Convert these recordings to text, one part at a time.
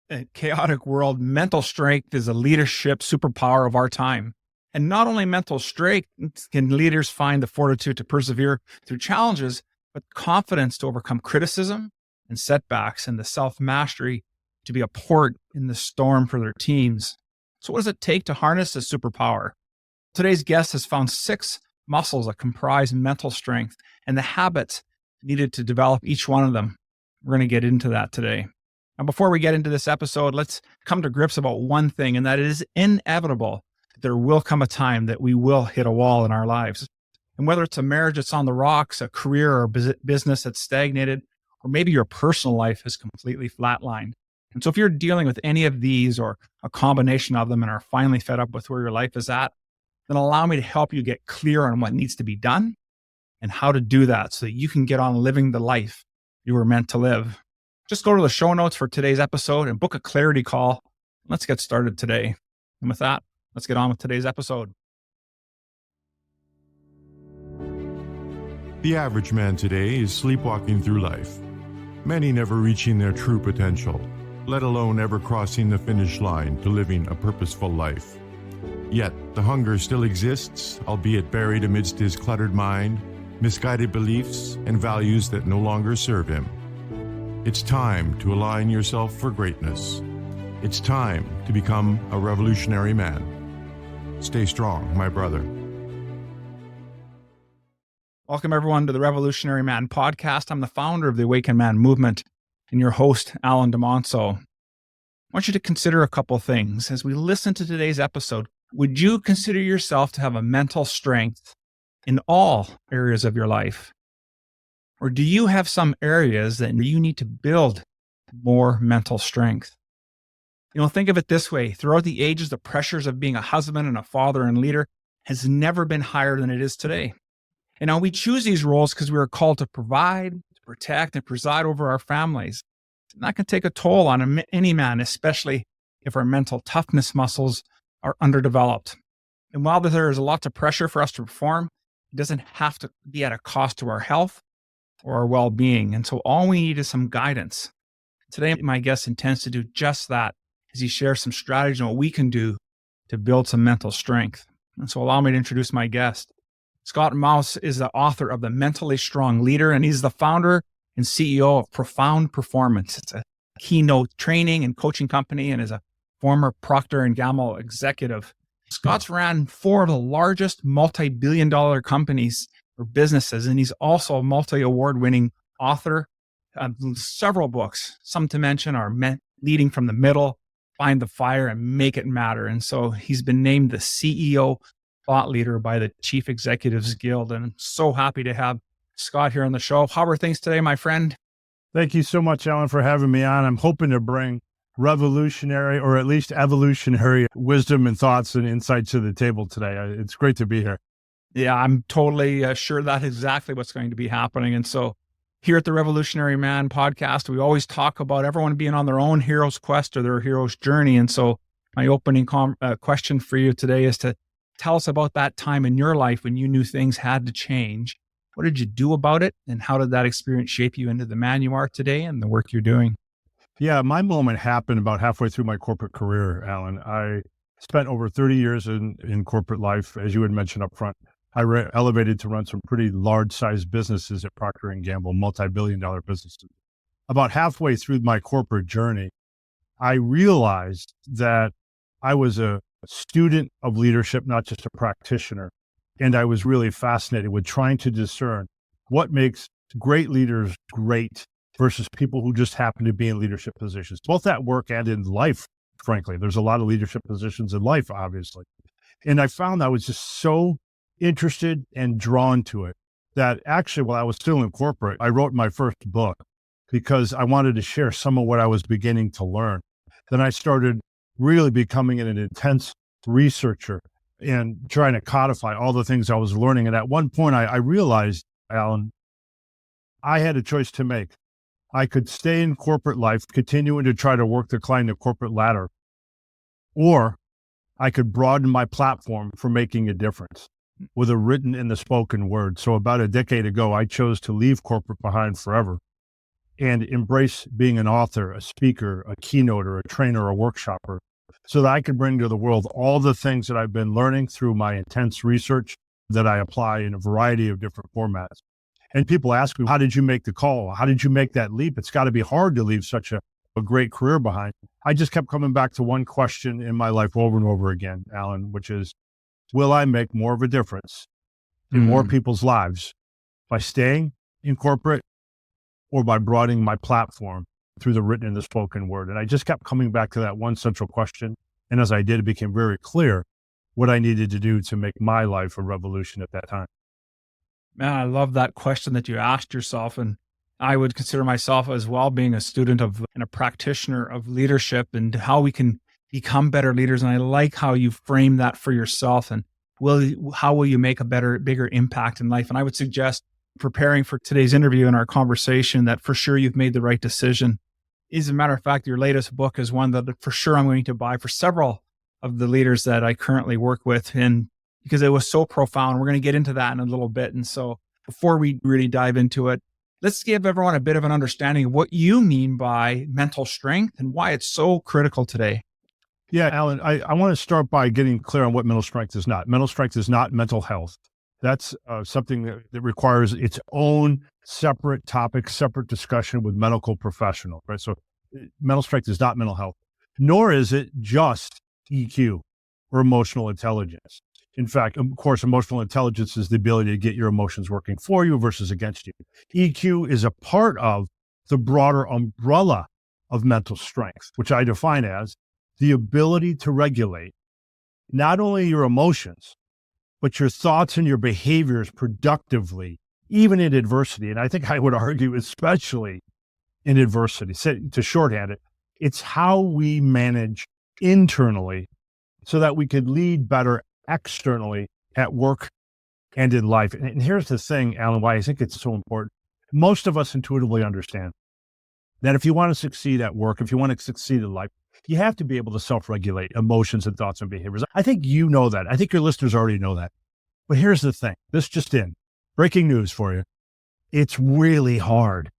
a chaotic world, mental strength is a leadership superpower of our time. And not only mental strength can leaders find the fortitude to persevere through challenges, but confidence to overcome criticism and setbacks, and the self-mastery to be a port in the storm for their teams. So what does it take to harness this superpower? Today's guest has found 6 muscles that comprise mental strength and the habits needed to develop each one of them. We're going to get into that today. Now, before we get into this episode, let's come to grips about one thing, and that it is inevitable that there will come a time that we will hit a wall in our lives. And whether it's a marriage that's on the rocks, a career or business that's stagnated, or maybe your personal life is completely flatlined. And so if you're dealing with any of these or a combination of them and are finally fed up with where your life is at, then allow me to help you get clear on what needs to be done and how to do that so that you can get on living the life you were meant to live. Just go to the show notes for today's episode and book a clarity call. Let's get started today. And with that, let's get on with today's episode. The average man today is sleepwalking through life, many never reaching their true potential, let alone ever crossing the finish line to living a purposeful life. Yet, the hunger still exists, albeit buried amidst his cluttered mind, misguided beliefs, and values that no longer serve him. It's time to align yourself for greatness. It's time to become a revolutionary man. Stay strong, my brother. Welcome, everyone, to the Revolutionary Man podcast. I'm the founder of the Awakened Man movement and your host, Alan DeMonso. I want you to consider a couple things. As we listen to today's episode, would you consider yourself to have a mental strength in all areas of your life? Or do you have some areas that you need to build more mental strength? Think of it this way. Throughout the ages, the pressures of being a husband and a father and leader has never been higher than it is today. And now we choose these roles because we are called to provide, to protect, and preside over our families. And that can take a toll on any man, especially if our mental toughness muscles are underdeveloped. And while there is a lot of pressure for us to perform, it doesn't have to be at a cost to our health or our well-being. And so all we need is some guidance. Today, my guest intends to do just that as he shares some strategies on what we can do to build some mental strength. And so allow me to introduce my guest. Scott Mautz is the author of The Mentally Strong Leader, and he's the founder and CEO of Profound Performance. It's a keynote training and coaching company and is a former Procter Gamble executive. Scott's ran 4 of the largest multi-billion-dollar companies or businesses, and he's also a multi-award-winning author of several books. Some to mention are Leading from the Middle, Find the Fire, and Make It Matter. And so he's been named the CEO thought leader by the Chief Executives Guild. And I'm so happy to have Scott here on the show. How are things today, my friend? Thank you so much, Alan, for having me on. I'm hoping to bring revolutionary or at least evolutionary wisdom and thoughts and insights to the table today. It's great to be here. Yeah, I'm totally sure that's exactly what's going to be happening. And so here at the Revolutionary Man podcast, we always talk about everyone being on their own hero's quest or their hero's journey. And so my opening question for you today is to tell us about that time in your life when you knew things had to change. What did you do about it? And how did that experience shape you into the man you are today and the work you're doing? Yeah, my moment happened about halfway through my corporate career, Alan. I spent over 30 years in corporate life, as you had mentioned up front. I elevated to run some pretty large-sized businesses at Procter Gamble, multi-billion-dollar businesses. About halfway through my corporate journey, I realized that I was a student of leadership, not just a practitioner. And I was really fascinated with trying to discern what makes great leaders great versus people who just happen to be in leadership positions, both at work and in life, frankly. There's a lot of leadership positions in life, obviously. And I found I was just so interested and drawn to it that actually, while I was still in corporate, I wrote my first book because I wanted to share some of what I was beginning to learn. Then I started really becoming an intense researcher and trying to codify all the things I was learning. And at one point, I realized, Alan, I had a choice to make. I could stay in corporate life, continuing to try to work to climb the corporate ladder, or I could broaden my platform for making a difference with a written and the spoken word. So about a decade ago, I chose to leave corporate behind forever and embrace being an author, a speaker, a keynoter, a trainer, a workshopper, so that I could bring to the world all the things that I've been learning through my intense research that I apply in a variety of different formats. And people ask me, how did you make the call? How did you make that leap? It's got to be hard to leave such a great career behind. I just kept coming back to one question in my life over and over again, Alan, which is, will I make more of a difference in more people's lives by staying in corporate or by broadening my platform through the written and the spoken word? And I just kept coming back to that one central question. And as I did, it became very clear what I needed to do to make my life a revolution at that time. Man, I love that question that you asked yourself. And I would consider myself as well being a student of and a practitioner of leadership and how we can become better leaders. And I like how you frame that for yourself and how will you make a bigger impact in life? And I would suggest preparing for today's interview and our conversation that for sure you've made the right decision. As a matter of fact, your latest book is one that for sure I'm going to buy for several of the leaders that I currently work with, and because it was so profound. We're going to get into that in a little bit. And so before we really dive into it, let's give everyone a bit of an understanding of what you mean by mental strength and why it's so critical today. Yeah, Alan, I want to start by getting clear on what mental strength is not. Mental strength is not mental health. That's something that requires its own separate topic, separate discussion with medical professionals, right? So mental strength is not mental health, nor is it just EQ or emotional intelligence. In fact, of course, emotional intelligence is the ability to get your emotions working for you versus against you. EQ is a part of the broader umbrella of mental strength, which I define as the ability to regulate not only your emotions, but your thoughts and your behaviors productively, even in adversity. And I think I would argue, especially in adversity, to shorthand it, it's how we manage internally so that we could lead better externally at work and in life. And here's the thing, Alan, why I think it's so important. Most of us intuitively understand that if you want to succeed at work, if you want to succeed in life, you have to be able to self-regulate emotions and thoughts and behaviors. I think you know that. I think your listeners already know that. But here's the thing. This just in. Breaking news for you. It's really hard.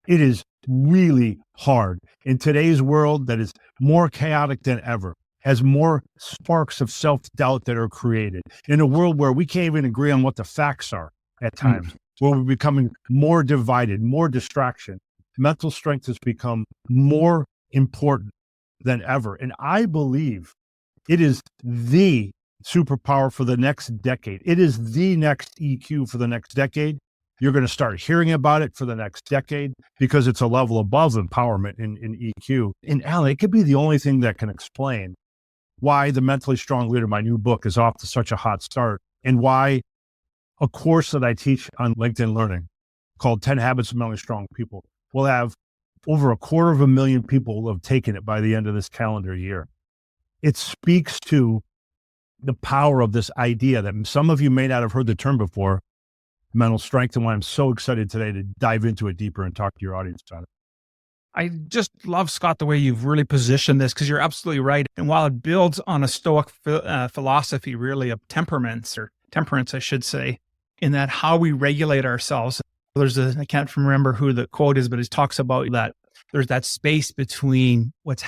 It is really hard in today's world that is more chaotic than ever, has more sparks of self-doubt that are created, in a world where we can't even agree on what the facts are at times, where we're becoming more divided, more distraction. Mental strength has become more important than ever. And I believe it is the superpower for the next decade. It is the next EQ for the next decade. You're going to start hearing about it for the next decade because it's a level above empowerment in EQ. And Alan, it could be the only thing that can explain why The Mentally Strong Leader, my new book, is off to such a hot start, and why a course that I teach on LinkedIn Learning called 10 Habits of Mentally Strong People will have over 250,000 people will have taken it by the end of this calendar year. It speaks to the power of this idea that some of you may not have heard the term before, mental strength, and why I'm so excited today to dive into it deeper and talk to your audience about it. I just love, Scott, the way you've really positioned this, because you're absolutely right. And while it builds on a Stoic philosophy, really, of temperance, I should say, in that how we regulate ourselves. I can't remember who the quote is, but it talks about that there's that space between what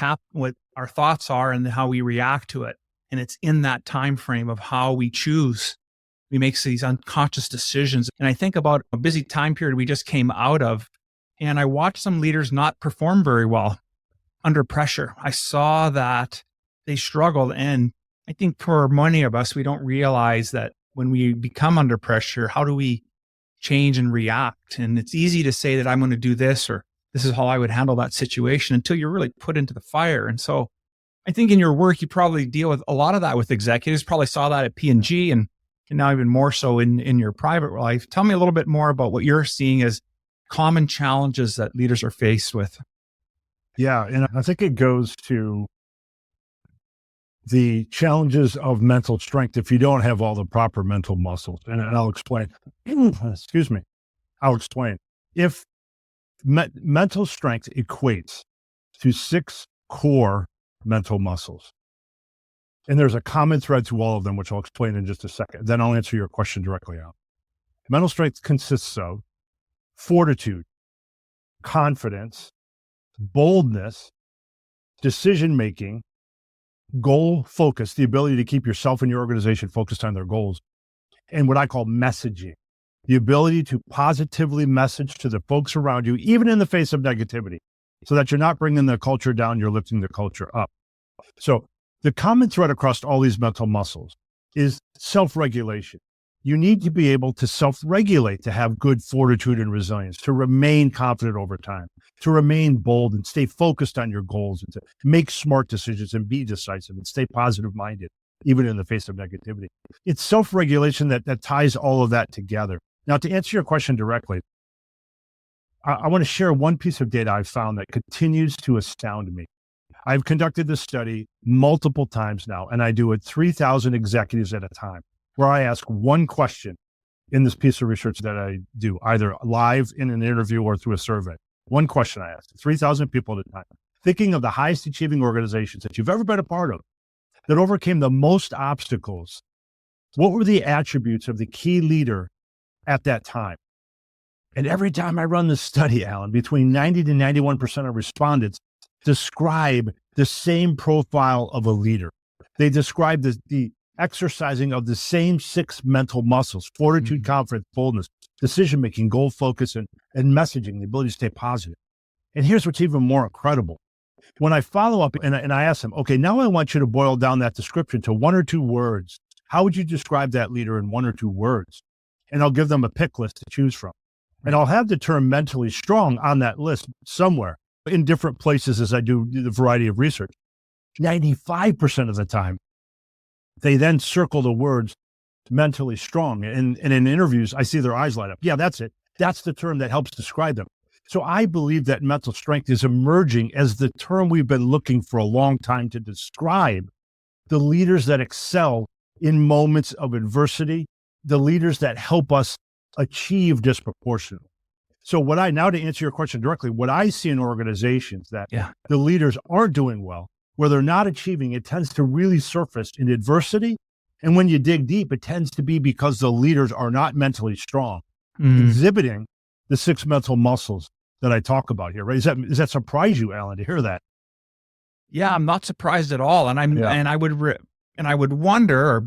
our thoughts are and how we react to it. And it's in that time frame of how we choose. We make these unconscious decisions. And I think about a busy time period we just came out of, and I watched some leaders not perform very well under pressure. I saw that they struggled. And I think for many of us, we don't realize that when we become under pressure, how do we change and react? And it's easy to say that I'm going to do this, or this is how I would handle that situation, until you're really put into the fire. And so I think in your work, you probably deal with a lot of that with executives, probably saw that at P&G and now even more so in your private life. Tell me a little bit more about what you're seeing as common challenges that leaders are faced with. Yeah, and I think it goes to the challenges of mental strength if you don't have all the proper mental muscles. And I'll explain. Excuse me. I'll explain. If mental strength equates to 6 core mental muscles, and there's a common thread to all of them, which I'll explain in just a second. Then I'll answer your question directly out. Mental strength consists of fortitude, confidence, boldness, decision-making, goal focus, the ability to keep yourself and your organization focused on their goals, and what I call messaging, the ability to positively message to the folks around you, even in the face of negativity, so that you're not bringing the culture down, you're lifting the culture up. So the common thread across all these mental muscles is self-regulation. You need to be able to self-regulate to have good fortitude and resilience, to remain confident over time, to remain bold and stay focused on your goals, and to make smart decisions and be decisive and stay positive-minded, even in the face of negativity. It's self-regulation that ties all of that together. Now, to answer your question directly, I want to share one piece of data I've found that continues to astound me. I've conducted this study multiple times now, and I do it 3,000 executives at a time, where I ask one question in this piece of research that I do, either live in an interview or through a survey. One question I ask, 3,000 people at a time, thinking of the highest achieving organizations that you've ever been a part of that overcame the most obstacles. What were the attributes of the key leader at that time? And every time I run this study, Alan, between 90 to 91% of respondents describe the same profile of a leader. They describe the exercising of the same 6 mental muscles: fortitude, confidence, boldness, decision-making, goal focus, and messaging, the ability to stay positive. And here's what's even more incredible. When I follow up and I ask them, okay, now I want you to boil down that description to 1 or 2 words. How would you describe that leader in 1 or 2 words? And I'll give them a pick list to choose from. And I'll have the term mentally strong on that list somewhere in different places as I do the variety of research. 95% of the time, they then circle the words mentally strong. And in interviews, I see their eyes light up. Yeah, that's it. That's the term that helps describe them. So I believe that mental strength is emerging as the term we've been looking for a long time to describe the leaders that excel in moments of adversity, the leaders that help us achieve disproportionately. So now to answer your question directly, what I see in organizations that the leaders aren't doing well, where they're not achieving, it tends to really surface in adversity. And when you dig deep, it tends to be because the leaders are not mentally strong, exhibiting the 6 mental muscles that I talk about here, right? Does that surprise you, Alan, to hear that? Yeah, I'm not surprised at all. And I would wonder, or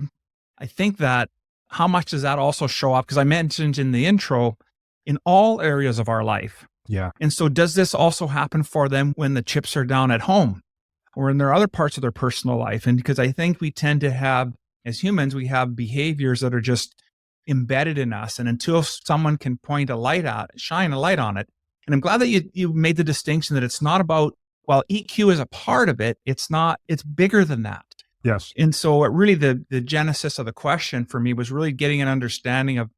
I think that how much does that also show up? Because I mentioned in the intro, in all areas of our life. Yeah. And so does this also happen for them when the chips are down at home or in their other parts of their personal life? And because I think we tend to have, as humans, we have behaviors that are just embedded in us. And until someone can shine a light on it. And I'm glad that you made the distinction that it's not about, while EQ is a part of it, it's bigger than that. Yes. And so really the genesis of the question for me was really getting an understanding of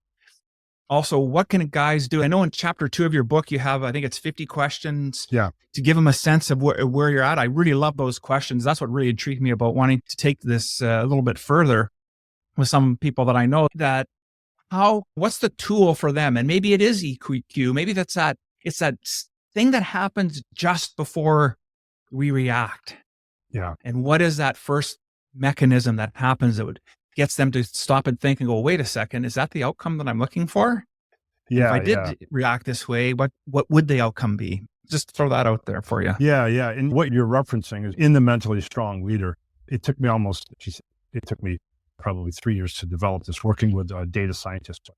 also what can guys do. I know in chapter 2 of your book, you have, I think it's 50 questions to give them a sense of where you're at. I really love those questions. That's what really intrigued me about wanting to take this a little bit further with some people that I know, that what's the tool for them? And maybe it is EQ. Maybe it's that thing that happens just before we react. Yeah. And what is that first mechanism that happens that gets them to stop and think and go, wait a second, is that the outcome that I'm looking for? Yeah. If I did react this way, what would the outcome be? Just throw that out there for you. Yeah. Yeah. And what you're referencing is in the mentally strong leader. It took me probably 3 years to develop this, working with data scientists.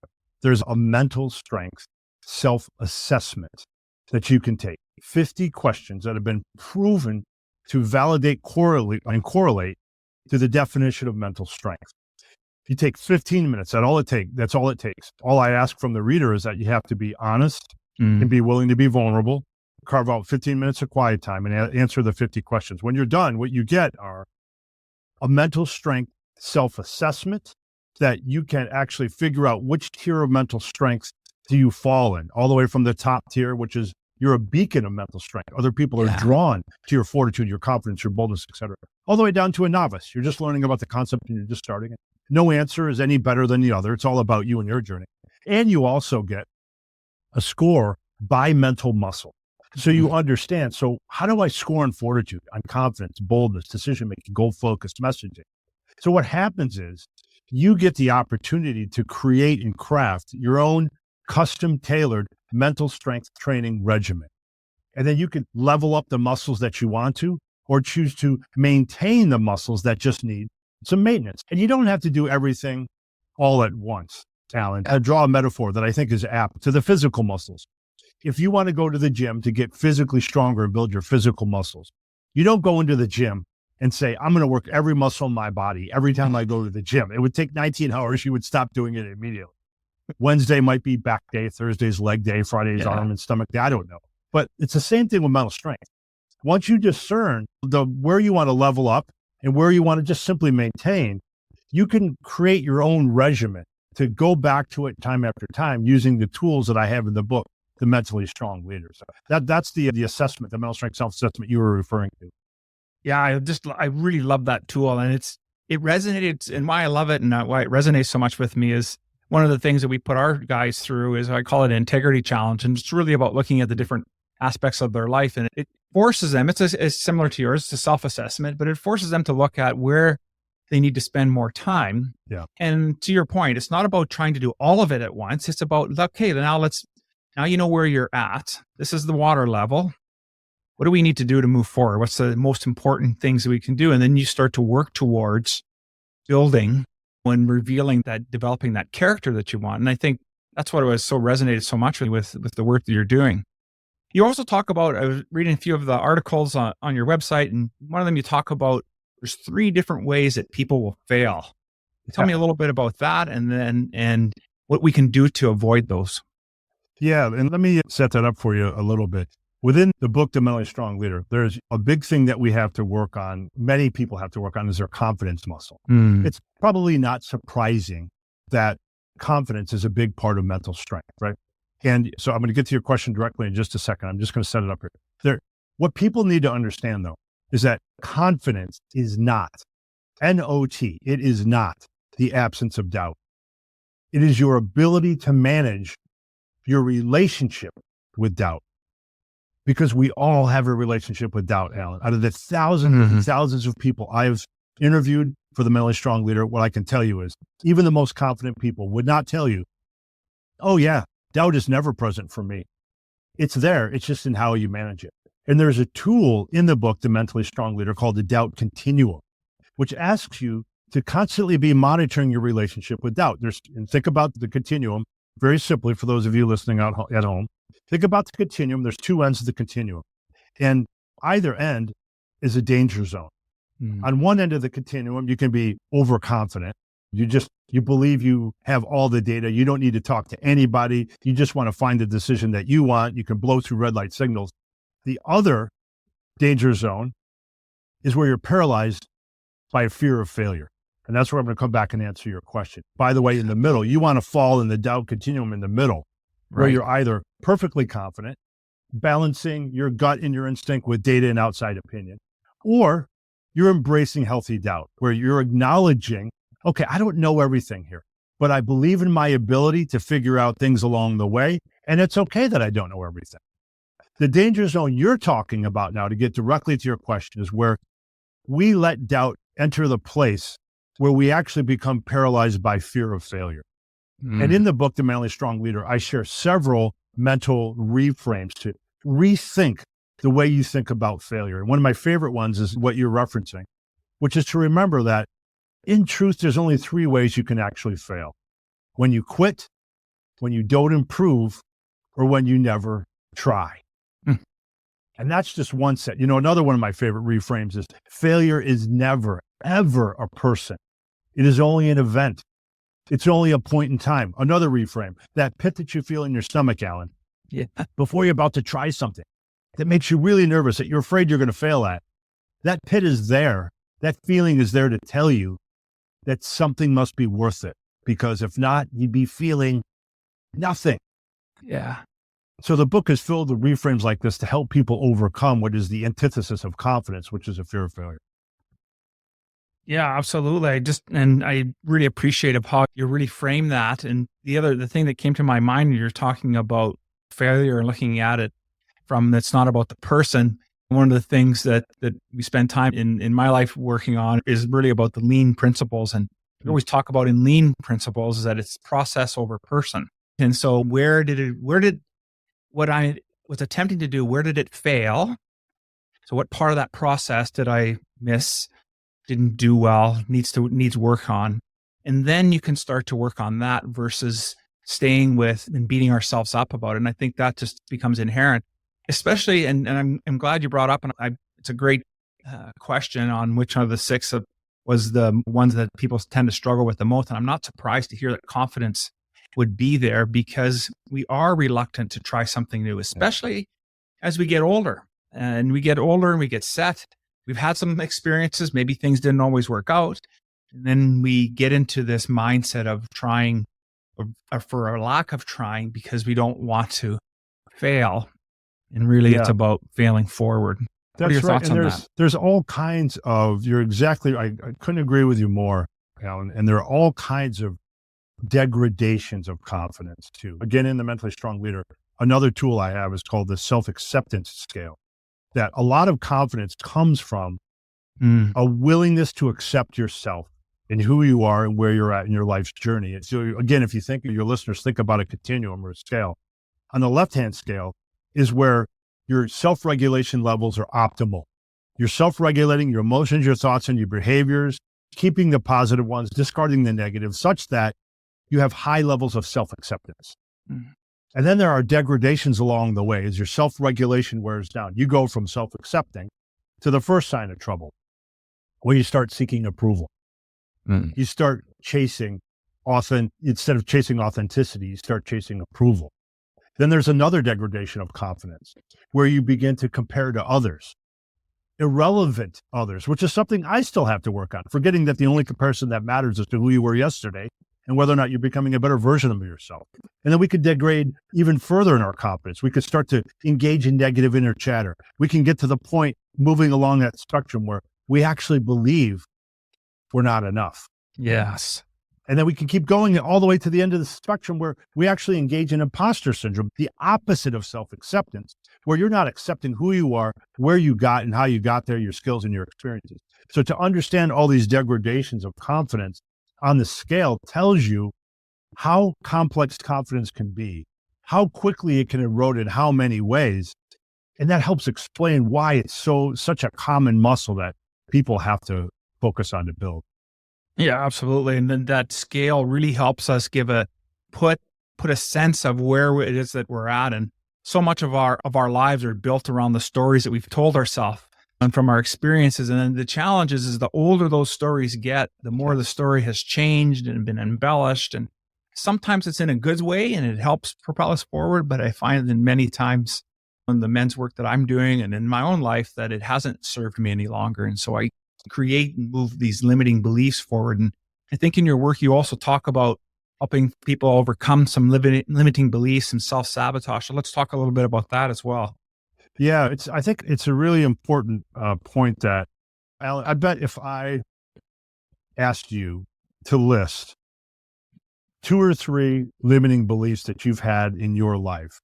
There's a mental strength self-assessment that you can take. 50 questions that have been proven to validate, correlate to the definition of mental strength. You take 15 minutes, that's all it takes. All I ask from the reader is that you have to be honest and be willing to be vulnerable, carve out 15 minutes of quiet time and answer the 50 questions. When you're done, what you get are a mental strength self-assessment that you can actually figure out which tier of mental strength do you fall in, all the way from the top tier, which is you're a beacon of mental strength. Other people are drawn to your fortitude, your confidence, your boldness, etc. All the way down to a novice. You're just learning about the concept and you're just starting it. No answer is any better than the other. It's all about you and your journey. And you also get a score by mental muscle. So you understand. So how do I score on fortitude, on confidence, boldness, decision-making, goal-focused messaging? So what happens is you get the opportunity to create and craft your own custom-tailored mental strength training regimen. And then you can level up the muscles that you want to, or choose to maintain the muscles that just need some maintenance. And you don't have to do everything all at once, Alan. I draw a metaphor that I think is apt to the physical muscles. If you want to go to the gym to get physically stronger and build your physical muscles, you don't go into the gym and say, I'm going to work every muscle in my body every time I go to the gym. It would take 19 hours. You would stop doing it immediately. Wednesday might be back day, Thursday's leg day, Friday's arm and stomach day. I don't know. But it's the same thing with mental strength. Once you discern where you want to level up and where you want to just simply maintain, you can create your own regimen to go back to it time after time using the tools that I have in the book, The Mentally Strong Leader. So that's the assessment, the mental strength self-assessment you were referring to. Yeah, I really love that tool, and it resonated, and why I love it and why it resonates so much with me is one of the things that we put our guys through is I call it an integrity challenge, and it's really about looking at the different aspects of their life, and it forces them. It's similar to yours, it's a self-assessment, but it forces them to look at where they need to spend more time. Yeah. And to your point, it's not about trying to do all of it at once. It's about, okay, now you know where you're at. This is the water level. What do we need to do to move forward? What's the most important things that we can do? And then you start to work towards building when revealing that, developing that character that you want. And I think that's what resonated so much with the work that you're doing. You also talk about, I was reading a few of the articles on your website, and one of them you talk about, there's 3 different ways that people will fail. Tell me a little bit about that and what we can do to avoid those. Yeah. And let me set that up for you a little bit. Within the book, The Mentally Strong Leader, there's a big thing that we have to work on. Many people have to work on is their confidence muscle. It's probably not surprising that confidence is a big part of mental strength, right? And so I'm going to get to your question directly in just a second. I'm just going to set it up here. What people need to understand, though, is that confidence is not, N-O-T, it is not the absence of doubt. It is your ability to manage your relationship with doubt. Because we all have a relationship with doubt, Alan. Out of the thousands and thousands of people I've interviewed for The Mentally Strong Leader, what I can tell you is even the most confident people would not tell you, oh yeah, doubt is never present for me. It's there. It's just in how you manage it. And there's a tool in the book, The Mentally Strong Leader, called the doubt continuum, which asks you to constantly be monitoring your relationship with doubt. And think about the continuum very simply for those of you listening out at home. Think about the continuum. There's 2 ends of the continuum, and either end is a danger zone. On one end of the continuum, you can be overconfident. You believe you have all the data. You don't need to talk to anybody. You just want to find the decision that you want. You can blow through red light signals. The other danger zone is where you're paralyzed by a fear of failure. And that's where I'm going to come back and answer your question. By the way, in the middle, you want to fall in the doubt continuum in the middle, where you're either perfectly confident, balancing your gut and your instinct with data and outside opinion, or you're embracing healthy doubt, where you're acknowledging, okay, I don't know everything here, but I believe in my ability to figure out things along the way, and it's okay that I don't know everything. The danger zone you're talking about now, to get directly to your question, is where we let doubt enter the place where we actually become paralyzed by fear of failure. And in the book, The Mentally Strong Leader, I share several mental reframes to rethink the way you think about failure. And one of my favorite ones is what you're referencing, which is to remember that in truth, there's only 3 ways you can actually fail: when you quit, when you don't improve, or when you never try. And that's just one set. Another one of my favorite reframes is failure is never, ever a person. It is only an event. It's only a point in time. Another reframe, that pit that you feel in your stomach, Alan, before you're about to try something that makes you really nervous, that you're afraid you're going to fail at, that pit is there. That feeling is there to tell you that something must be worth it, because if not, you'd be feeling nothing. Yeah. So the book is filled with reframes like this to help people overcome what is the antithesis of confidence, which is a fear of failure. Yeah, absolutely. I really appreciate how you really frame that. And the thing that came to my mind when you're talking about failure and looking at it from, that's not about the person. One of the things that we spend time in my life working on is really about the lean principles. And we always talk about in lean principles is that it's process over person. And so what I was attempting to do, where did it fail? So what part of that process did I miss, didn't do well, needs work on? And then you can start to work on that versus staying with and beating ourselves up about it. And I think that just becomes inherent, especially, and I'm glad you brought up, and it's a great question on which one of the six was the ones that people tend to struggle with the most. And I'm not surprised to hear that confidence would be there, because we are reluctant to try something new, especially as we get older and we get set. We've had some experiences, maybe things didn't always work out. And then we get into this mindset of trying or for a lack of trying because we don't want to fail. And really it's about failing forward. What are your thoughts on that? There's all kinds of, I couldn't agree with you more, Alan. And there are all kinds of degradations of confidence too. Again, in the Mentally Strong Leader, another tool I have is called the self-acceptance scale, that a lot of confidence comes from a willingness to accept yourself and who you are and where you're at in your life's journey. So again, if you think, your listeners think about a continuum or a scale, on the left-hand scale is where your self-regulation levels are optimal. You're self-regulating your emotions, your thoughts, and your behaviors, keeping the positive ones, discarding the negative, such that you have high levels of self-acceptance. And then there are degradations along the way as your self-regulation wears down. You go from self-accepting to the first sign of trouble, where you start seeking approval. You start chasing instead of chasing authenticity, you start chasing approval. Then there's another degradation of confidence where you begin to compare to others, irrelevant others, which is something I still have to work on, forgetting that the only comparison that matters is to who you were yesterday and whether or not you're becoming a better version of yourself. And then we could degrade even further in our confidence. We could start to engage in negative inner chatter. We can get to the point moving along that spectrum where we actually believe we're not enough. Yes. And then we can keep going all the way to the end of the spectrum where we actually engage in imposter syndrome, the opposite of self-acceptance, where you're not accepting who you are, where you got and how you got there, your skills and your experiences. So to understand all these degradations of confidence on the scale tells you how complex confidence can be, how quickly it can erode in how many ways. And that helps explain why it's such a common muscle that people have to focus on to build. Yeah, absolutely. And then that scale really helps us put a sense of where it is that we're at. And so much of our lives are built around the stories that we've told ourselves and from our experiences. And then the challenge is the older those stories get, the more the story has changed and been embellished. And sometimes it's in a good way and it helps propel us forward. But I find that many times in the men's work that I'm doing and in my own life that it hasn't served me any longer. And so I create and move these limiting beliefs forward. And I think in your work, you also talk about helping people overcome some limiting beliefs and self-sabotage. So let's talk a little bit about that as well. Yeah, I think it's a really important point that, Alan, I bet if I asked you to list 2 or 3 limiting beliefs that you've had in your life,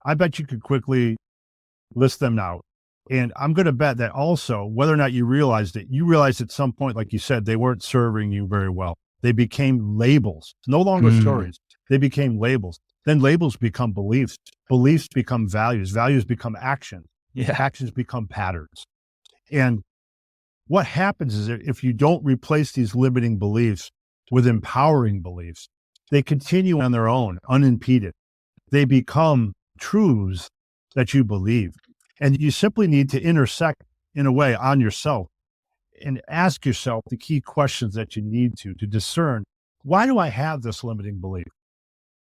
I bet you could quickly list them out. And I'm going to bet that also, whether or not you realized at some point, like you said, they weren't serving you very well. They became labels, no longer stories. They became labels. Then labels become beliefs. Beliefs become values. Values become actions. Yeah. Actions become patterns. And what happens is that if you don't replace these limiting beliefs with empowering beliefs, they continue on their own, unimpeded. They become truths that you believe. And you simply need to intersect in a way on yourself and ask yourself the key questions that you need to discern, why do I have this limiting belief?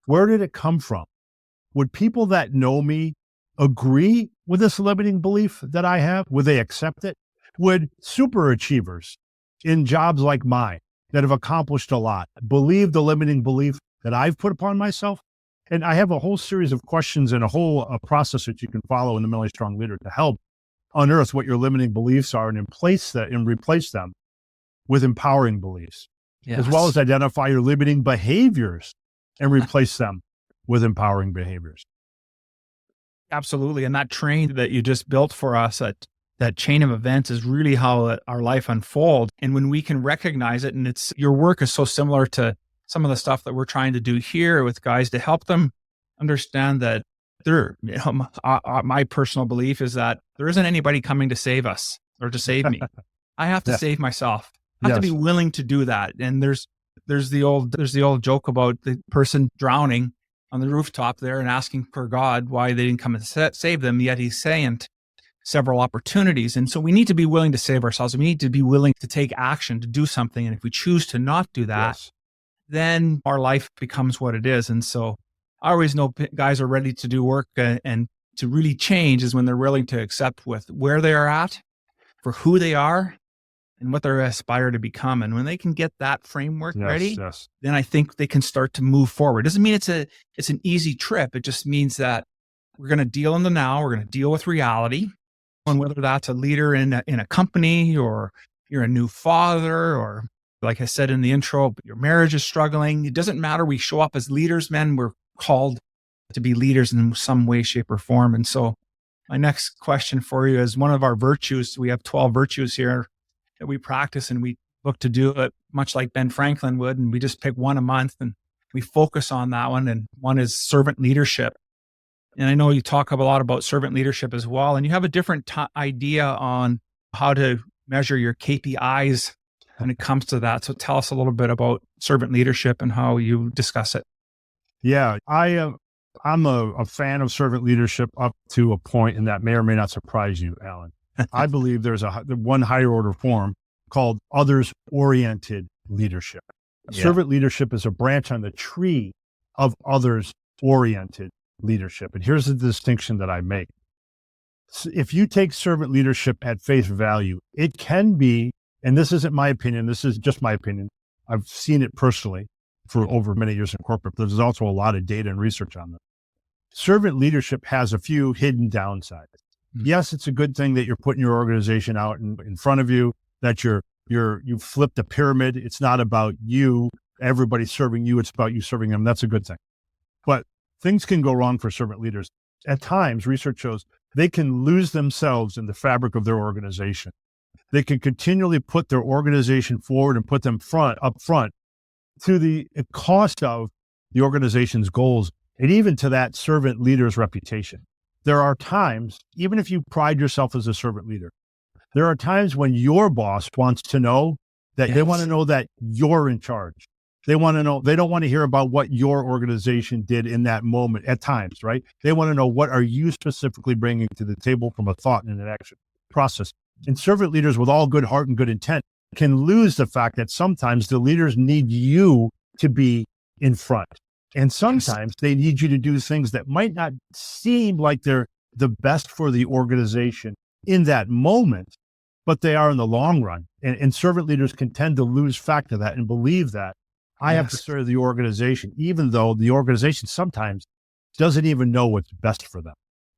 Where did it come from? Would people that know me agree with this limiting belief that I have? Would they accept it? Would super achievers in jobs like mine that have accomplished a lot believe the limiting belief that I've put upon myself? And I have a whole series of questions and a whole process that you can follow in the Mentally Strong Leader to help unearth what your limiting beliefs are and replace them with empowering beliefs, as well as identify your limiting behaviors and replace them with empowering behaviors. Absolutely. And that train that you just built for us, that chain of events is really how our life unfolds. And when we can recognize it, and your work is so similar to some of the stuff that we're trying to do here with guys to help them understand that My personal belief is that there isn't anybody coming to save us or to save me. I have to Yeah. save myself. I have to be willing to do that. And there's the old joke about the person drowning on the rooftop there and asking for God why they didn't come and save them, yet he's saying several opportunities. And so we need to be willing to save ourselves. We need to be willing to take action, to do something. And if we choose to not do that, then our life becomes what it is. And so I always know guys are ready to do work and to really change is when they're willing to accept with where they are at, for who they are, and what they aspire to become. And when they can get that framework ready, then I think they can start to move forward. Doesn't mean it's an easy trip. It just means that we're going to deal in the now. We're going to deal with reality. And whether that's a leader in a company, or you're a new father, or like I said in the intro, your marriage is struggling. It doesn't matter. We show up as leaders, men. We're called to be leaders in some way, shape, or form. And so my next question for you is one of our virtues. We have 12 virtues here that we practice, and we look to do it much like Ben Franklin would. And we just pick one a month and we focus on that one. And one is servant leadership. And I know you talk a lot about servant leadership as well. And you have a different idea on how to measure your KPIs when it comes to that. So tell us a little bit about servant leadership and how you discuss it. Yeah, I'm a fan of servant leadership up to a point, and that may or may not surprise you, Alan. I believe there's one higher order form called others-oriented leadership. Yeah. Servant leadership is a branch on the tree of others-oriented leadership. And here's the distinction that I make. If you take servant leadership at face value, it can be, and this isn't my opinion, this is just my opinion. I've seen it personally for over many years in corporate, but there's also a lot of data and research on this. Servant leadership has a few hidden downsides. Yes, it's a good thing that you're putting your organization out in front of you, that you've flipped a pyramid. It's not about you, everybody serving you. It's about you serving them. That's a good thing. But things can go wrong for servant leaders. At times, research shows they can lose themselves in the fabric of their organization. They can continually put their organization forward and put them up front to the cost of the organization's goals, and even to that servant leader's reputation. There are times, even if you pride yourself as a servant leader, there are times when your boss wants to know that they want to know that you're in charge. They want to know, they don't want to hear about what your organization did in that moment at times, right? They want to know, what are you specifically bringing to the table from a thought and an action process? And servant leaders with all good heart and good intent can lose the fact that sometimes the leaders need you to be in front. And sometimes they need you to do things that might not seem like they're the best for the organization in that moment, but they are in the long run. And servant leaders can tend to lose fact of that and believe that I have to serve the organization, even though the organization sometimes doesn't even know what's best for them.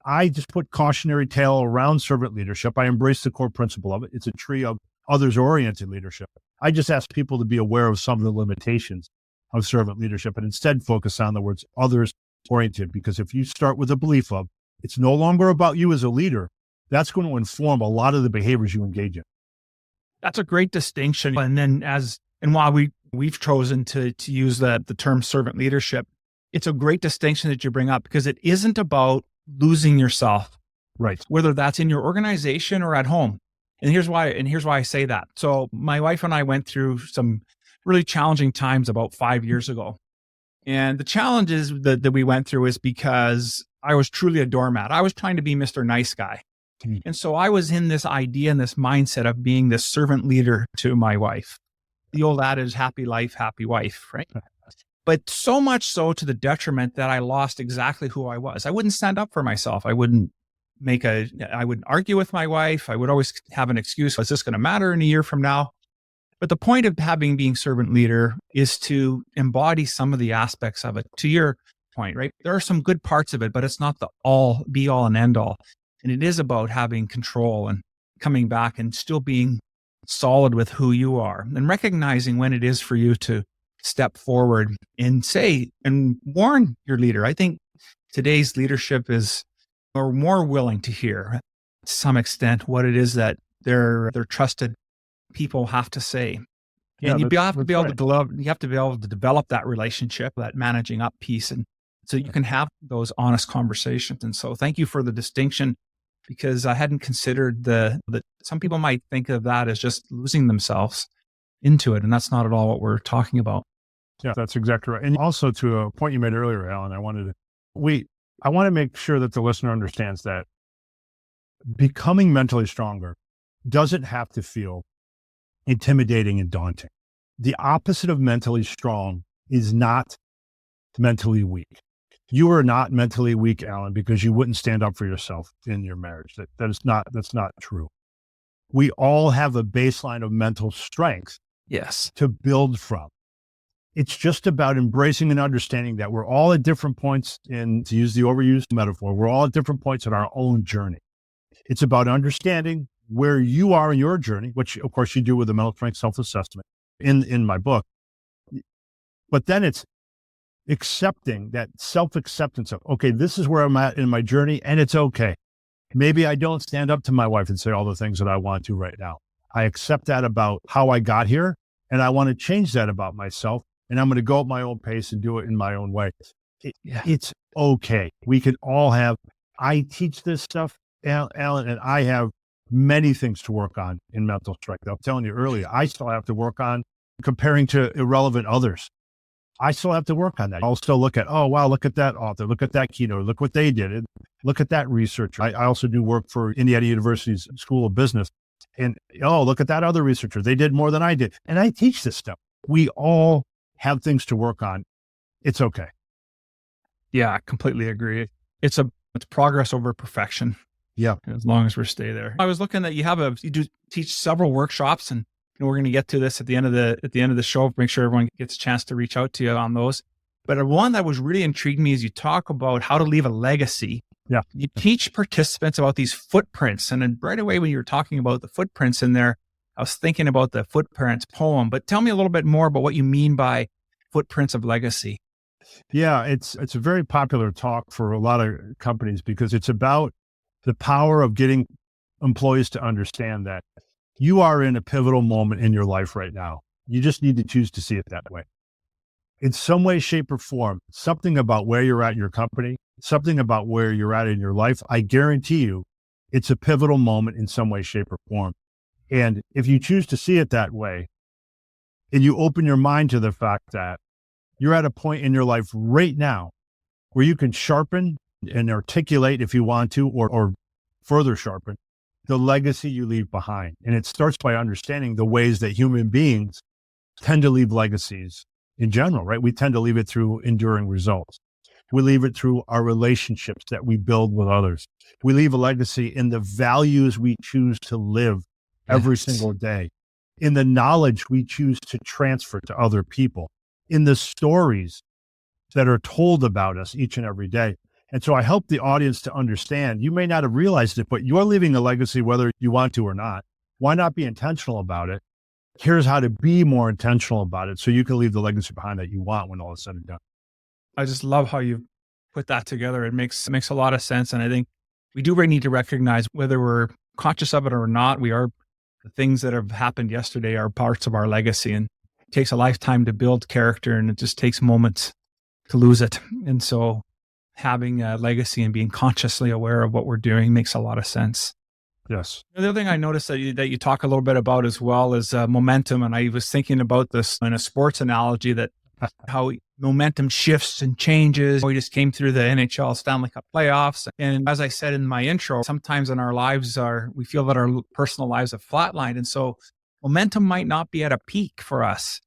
I just put cautionary tale around servant leadership. I embrace the core principle of it. It's a tree of others-oriented leadership. I just ask people to be aware of some of the limitations of servant leadership and instead focus on the words others-oriented, because if you start with a belief of it's no longer about you as a leader, that's going to inform a lot of the behaviors you engage in. That's a great distinction. And then while we've chosen to use the term servant leadership, it's a great distinction that you bring up, because it isn't about losing yourself, right? Whether that's in your organization or at home. And here's why I say that. So my wife and I went through some really challenging times about 5 years ago. And the challenges that we went through is because I was truly a doormat. I was trying to be Mr. Nice Guy. And so I was in this idea and this mindset of being this servant leader to my wife. The old adage, happy life, happy wife, right? But so much so to the detriment that I lost exactly who I was. I wouldn't stand up for myself. I wouldn't argue with my wife. I would always have an excuse. Is this going to matter in a year from now? But the point of being servant leader is to embody some of the aspects of it. To your point, right? There are some good parts of it, but it's not the be all and end all. And it is about having control and coming back and still being solid with who you are and recognizing when it is for you to step forward and say and warn your leader. I think today's leadership are more willing to hear to some extent what it is that their trusted people have to say. And you have to be able to develop that relationship, that managing up piece. And so you can have those honest conversations. And so thank you for the distinction, because I hadn't considered that some people might think of that as just losing themselves into it. And that's not at all what we're talking about. Yeah, that's exactly right. And also to a point you made earlier, Alan, I want to make sure that the listener understands that becoming mentally stronger doesn't have to feel intimidating and daunting. The opposite of mentally strong is not mentally weak. You are not mentally weak, Alan, because you wouldn't stand up for yourself in your marriage. That's not true. We all have a baseline of mental strength, yes, to build from. It's just about embracing and understanding that we're all at different points to use the overused metaphor, we're all at different points in our own journey. It's about understanding where you are in your journey, which of course you do with the mental strength self-assessment in my book. But then it's accepting that self-acceptance of, okay, this is where I'm at in my journey, and it's okay. Maybe I don't stand up to my wife and say all the things that I want to right now. I accept that about how I got here, and I want to change that about myself, and I'm going to go at my own pace and do it in my own way. It's okay. We can all I teach this stuff, Alan, and I have many things to work on in mental strength. I'm telling you earlier, I still have to work on comparing to irrelevant others. I still have to work on that. I'll still look at, oh, wow, look at that author, look at that keynote, look what they did, and look at that researcher. I also do work for Indiana University's School of Business. And, oh, look at that other researcher. They did more than I did. And I teach this stuff. We all have things to work on. It's okay. Yeah, I completely agree. It's progress over perfection. Yeah. As long as we stay there. I was looking that you do teach several workshops, and we're going to get to this at the end of the show. Make sure everyone gets a chance to reach out to you on those. But one that was really intrigued me is you talk about how to leave a legacy. Yeah. You teach participants about these footprints. And then right away when you were talking about the footprints in there, I was thinking about the Footprints poem. But tell me a little bit more about what you mean by footprints of legacy. Yeah, it's a very popular talk for a lot of companies because it's about the power of getting employees to understand that you are in a pivotal moment in your life right now. You just need to choose to see it that way. In some way, shape, or form, something about where you're at in your company, something about where you're at in your life, I guarantee you, it's a pivotal moment in some way, shape, or form. And if you choose to see it that way, and you open your mind to the fact that you're at a point in your life right now where you can sharpen and articulate, if you want to, or further sharpen the legacy you leave behind. And it starts by understanding the ways that human beings tend to leave legacies in general, right? We tend to leave it through enduring results. We leave it through our relationships that we build with others. We leave a legacy in the values we choose to live every single day, in the knowledge we choose to transfer to other people, in the stories that are told about us each and every day. And so I help the audience to understand, you may not have realized it, but you're leaving a legacy whether you want to or not. Why not be intentional about it? Here's how to be more intentional about it so you can leave the legacy behind that you want when all is said and done. I just love how you put that together. It makes a lot of sense. And I think we do really need to recognize, whether we're conscious of it or not, the things that have happened yesterday are parts of our legacy, and it takes a lifetime to build character, and it just takes moments to lose it. And so having a legacy and being consciously aware of what we're doing makes a lot of sense. Yes. The other thing I noticed that you talk a little bit about as well is momentum. And I was thinking about this in a sports analogy, that how momentum shifts and changes. We just came through the NHL Stanley Cup playoffs. And as I said in my intro, sometimes in our lives we feel that our personal lives have flatlined. And so momentum might not be at a peak for us.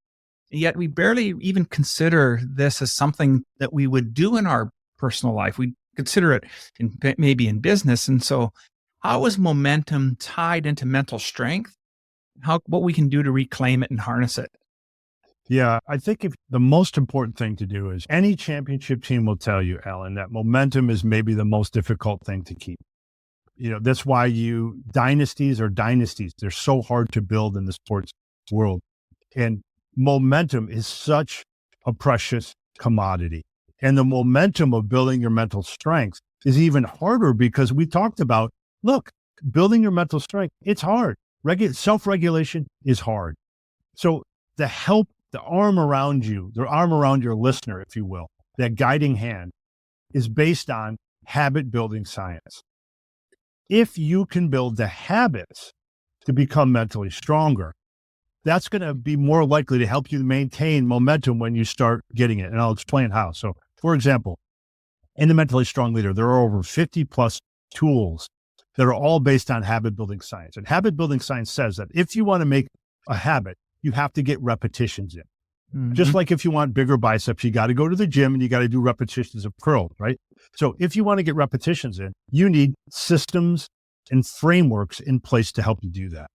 And yet we barely even consider this as something that we would do in our personal life. We consider it maybe in business. And so how is momentum tied into mental strength? What we can do to reclaim it and harness it? Yeah, I think the most important thing to do is, any championship team will tell you, Alan, that momentum is maybe the most difficult thing to keep. That's why dynasties are dynasties. They're so hard to build in the sports world. And momentum is such a precious commodity. And the momentum of building your mental strength is even harder, because we talked about, look, building your mental strength, it's hard. Self-regulation is hard. So the arm around you, the arm around your listener, if you will, that guiding hand, is based on habit building science. If you can build the habits to become mentally stronger, that's going to be more likely to help you maintain momentum when you start getting it. And I'll explain how. So, for example, in the Mentally Strong Leader, there are over 50 plus tools that are all based on habit building science. And habit building science says that if you want to make a habit, you have to get repetitions in. Mm-hmm. Just like if you want bigger biceps, you got to go to the gym and you got to do repetitions of curls, right? So if you want to get repetitions in, you need systems and frameworks in place to help you do that.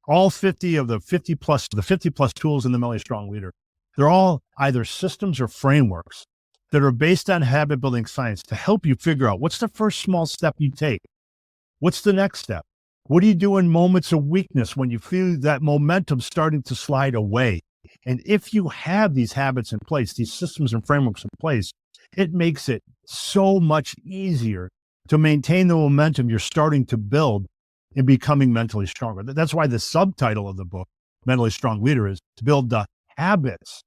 All 50 of the 50 plus tools in the Mentally Strong Leader, they're all either systems or frameworks that are based on habit building science to help you figure out what's the first small step you take. What's the next step? What do you do in moments of weakness when you feel that momentum starting to slide away? And if you have these habits in place, these systems and frameworks in place, it makes it so much easier to maintain the momentum you're starting to build in becoming mentally stronger. That's why the subtitle of the book, Mentally Strong Leader, is to build the habits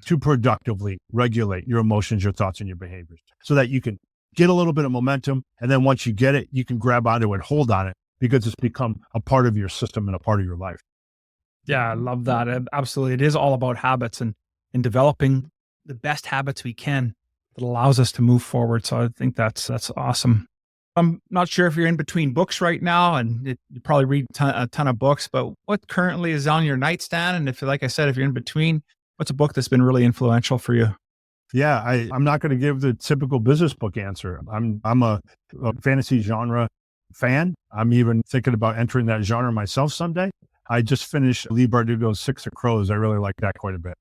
to productively regulate your emotions, your thoughts, and your behaviors so that you can get a little bit of momentum. And then once you get it, you can grab onto it, hold on it, because it's become a part of your system and a part of your life. Yeah, I love that. Absolutely. It is all about habits and developing the best habits we can that allows us to move forward. So I think that's awesome. I'm not sure if you're in between books right now and you probably read a ton of books, but what currently is on your nightstand? And if, like I said, if you're in between, what's a book that's been really influential for you? Yeah, I'm not going to give the typical business book answer. I'm a fantasy genre fan. I'm even thinking about entering that genre myself someday. I just finished Lee Bardugo's Six of Crows. I really like that quite a bit.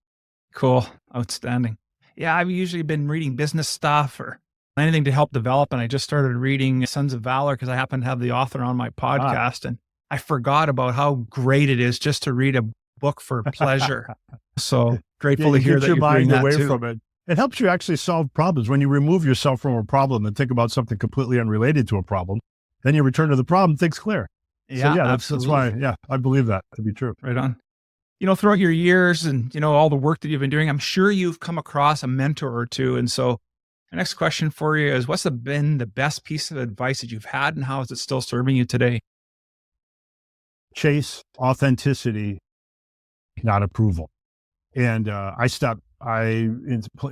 Cool. Outstanding. Yeah, I've usually been reading business stuff or anything to help develop. And I just started reading Sons of Valor because I happen to have the author on my podcast. And I forgot about how great it is just to read a book for pleasure. So grateful to hear that you're doing that too. From it. It helps you actually solve problems. When you remove yourself from a problem and think about something completely unrelated to a problem, then you return to the problem, things clear. Yeah, so, absolutely. That's why, I believe that to be true. Right on. Throughout your years and, all the work that you've been doing, I'm sure you've come across a mentor or two. And so the next question for you is, what's been the best piece of advice that you've had and how is it still serving you today? Chase authenticity, not approval. And I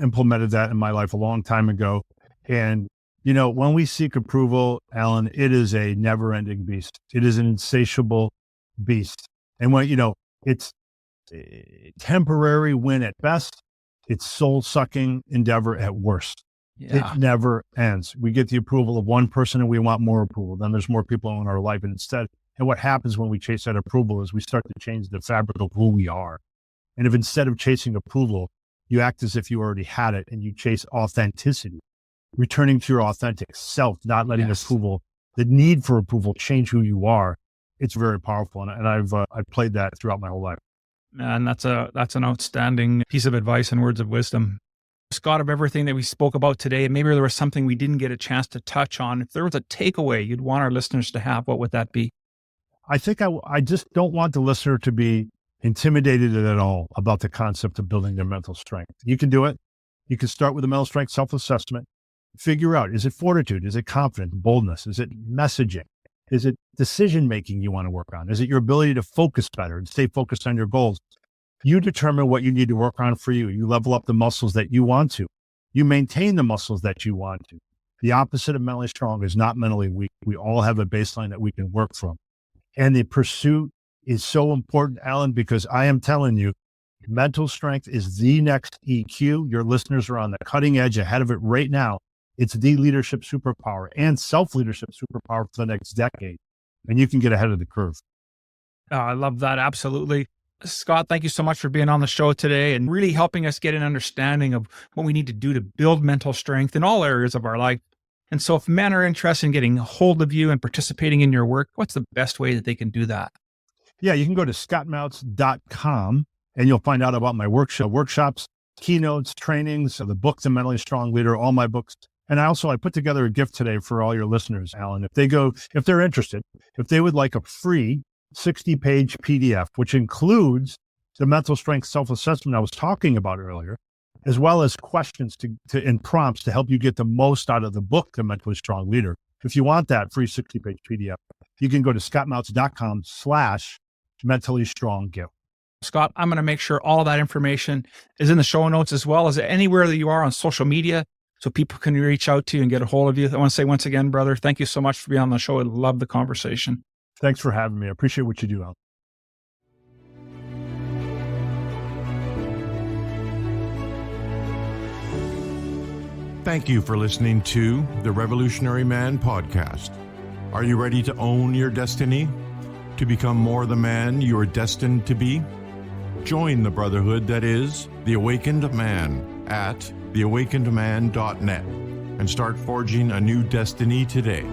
implemented that in my life a long time ago. And when we seek approval, Alan, it is a never-ending beast. It is an insatiable beast. And when, it's a temporary win at best. It's soul-sucking endeavor at worst. Yeah. It never ends. We get the approval of one person and we want more approval. Then there's more people in our life. And what happens when we chase that approval is we start to change the fabric of who we are. And if instead of chasing approval, you act as if you already had it and you chase authenticity, returning to your authentic self, not letting approval, the need for approval, change who you are. It's very powerful. And I've played that throughout my whole life. And that's an outstanding piece of advice and words of wisdom. Scott, of everything that we spoke about today, maybe there was something we didn't get a chance to touch on. If there was a takeaway you'd want our listeners to have, what would that be? I think I just don't want the listener to be intimidated at all about the concept of building their mental strength. You can do it. You can start with a mental strength self-assessment. Figure out, is it fortitude? Is it confidence, boldness? Is it messaging? Is it decision-making you want to work on? Is it your ability to focus better and stay focused on your goals? You determine what you need to work on for you. You level up the muscles that you want to. You maintain the muscles that you want to. The opposite of mentally strong is not mentally weak. We all have a baseline that we can work from. And the pursuit is so important, Alan, because I am telling you, mental strength is the next EQ. Your listeners are on the cutting edge ahead of it right now. It's the leadership superpower and self-leadership superpower for the next decade. And you can get ahead of the curve. I love that. Absolutely. Scott, thank you so much for being on the show today and really helping us get an understanding of what we need to do to build mental strength in all areas of our life. And so if men are interested in getting a hold of you and participating in your work, what's the best way that they can do that? Yeah, you can go to scottmautz.com and you'll find out about my workshops, keynotes, trainings, the book, The Mentally Strong Leader, all my books. And I put together a gift today for all your listeners, Alan. If they're interested, if they would like a free 60-page PDF, which includes the mental strength self-assessment I was talking about earlier, as well as questions and prompts to help you get the most out of the book, The Mentally Strong Leader. If you want that free 60-page PDF, you can go to scottmautz.com/mentally strong gift. Scott, I'm going to make sure all that information is in the show notes, as well as anywhere that you are on social media, so people can reach out to you and get a hold of you. I want to say once again, brother, thank you so much for being on the show. I love the conversation. Thanks for having me. I appreciate what you do, Al. Thank you for listening to the Revolutionary Man podcast. Are you ready to own your destiny? To become more the man you are destined to be? Join the brotherhood that is The Awakened Man at theawakenedman.net and start forging a new destiny today.